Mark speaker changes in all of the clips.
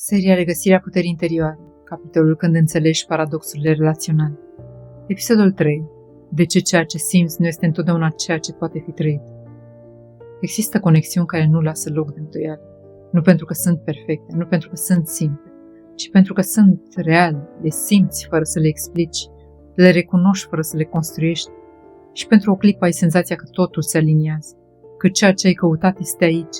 Speaker 1: Seria Regăsirea puterii interioare, capitolul Când înțelegi paradoxurile relaționale. Episodul 3. De ce ceea ce simți nu este întotdeauna ceea ce poate fi trăit? Există conexiuni care nu lasă loc de îndoială. Nu pentru că sunt perfecte, nu pentru că sunt simple, ci pentru că sunt reale, le simți fără să le explici, le recunoști fără să le construiești și pentru o clipă ai senzația că totul se aliniază, că ceea ce ai căutat este aici.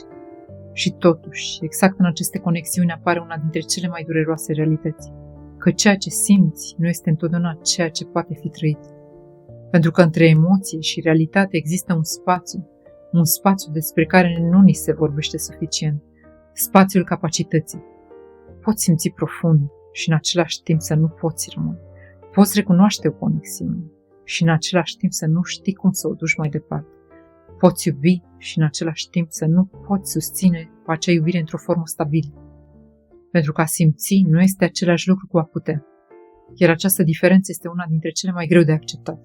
Speaker 1: Și totuși, exact în aceste conexiuni apare una dintre cele mai dureroase realități, că ceea ce simți nu este întotdeauna ceea ce poate fi trăit. Pentru că între emoție și realitate există un spațiu despre care nu ni se vorbește suficient, spațiul capacității. Poți simți profund și în același timp să nu poți rămâne. Poți recunoaște o conexiune și în același timp să nu știi cum să o duci mai departe. Poți iubi și în același timp să nu poți susține acea iubire într-o formă stabilă. Pentru că a simți nu este același lucru cu a putea. Iar această diferență este una dintre cele mai greu de acceptat.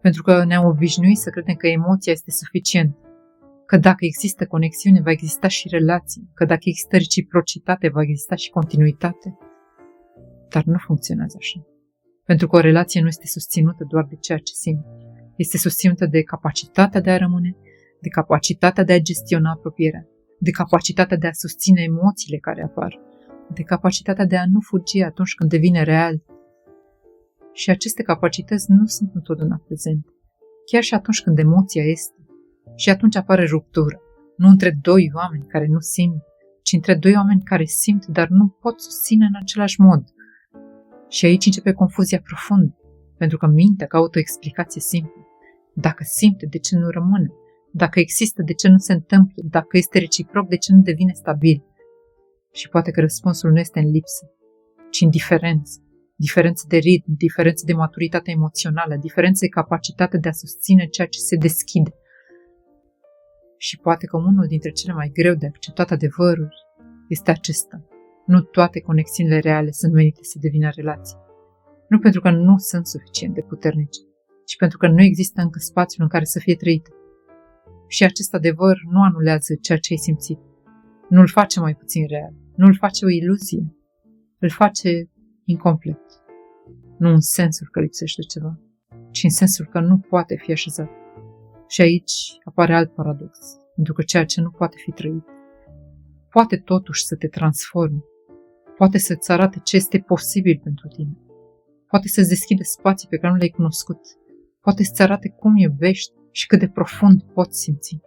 Speaker 1: Pentru că ne-am obișnuit să credem că emoția este suficient, că dacă există conexiune va exista și relație, că dacă există reciprocitate va exista și continuitate. Dar nu funcționează așa. Pentru că o relație nu este susținută doar de ceea ce simți. Este susținută de capacitatea de a rămâne, de capacitatea de a gestiona apropierea, de capacitatea de a susține emoțiile care apar, de capacitatea de a nu fugi atunci când devine real. Și aceste capacități nu sunt întotdeauna prezente, chiar și atunci când emoția este. Și atunci apare ruptură, nu între doi oameni care nu simt, ci între doi oameni care simt, dar nu pot susține în același mod. Și aici începe confuzia profundă, pentru că mintea caută o explicație simplă. Dacă simte, de ce nu rămâne? Dacă există, de ce nu se întâmplă? Dacă este reciproc, de ce nu devine stabil? Și poate că răspunsul nu este în lipsă, ci în diferență. Diferență de ritm, diferență de maturitate emoțională, diferență de capacitate de a susține ceea ce se deschide. Și poate că unul dintre cele mai greu de acceptat adevăruri este acesta. Nu toate conexiunile reale sunt menite să devină relații. Nu pentru că nu sunt suficient de puternice, ci pentru că nu există încă spațiul în care să fie trăite. Și acest adevăr nu anulează ceea ce ai simțit. Nu îl face mai puțin real, nu îl face o iluzie, îl face incomplet. Nu în sensul că lipsește ceva, ci în sensul că nu poate fi așezat. Și aici apare alt paradox, pentru că ceea ce nu poate fi trăit poate totuși să te transforme, poate să-ți arate ce este posibil pentru tine, poate să-ți deschide spații pe care nu le-ai cunoscut, poate să-ți arate cum iubești și cât de profund poți simți.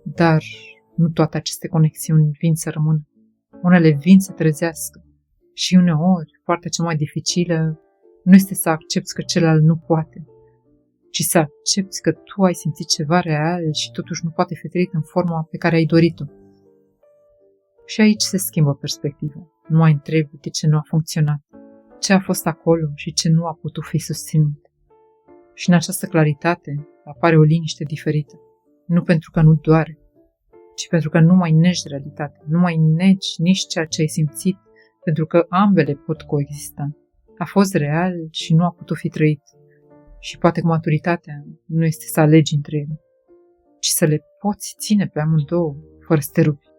Speaker 1: Dar nu toate aceste conexiuni vin să rămână. Unele vin să trezească și uneori, partea cea mai dificilă nu este să accepti că celălalt nu poate, ci să accepti că tu ai simțit ceva real și totuși nu poate fi trăit în forma pe care ai dorit-o. Și aici se schimbă perspectiva. Nu mai întrebi de ce nu a funcționat, ce a fost acolo și ce nu a putut fi susținut. Și în această claritate apare o liniște diferită. Nu pentru că nu doare, ci pentru că nu mai negi realitatea, nu mai negi nici ceea ce ai simțit, pentru că ambele pot coexista. A fost real și nu a putut fi trăit. Și poate că maturitatea nu este să alegi între ele, ci să le poți ține pe amândouă, fără să te rupi.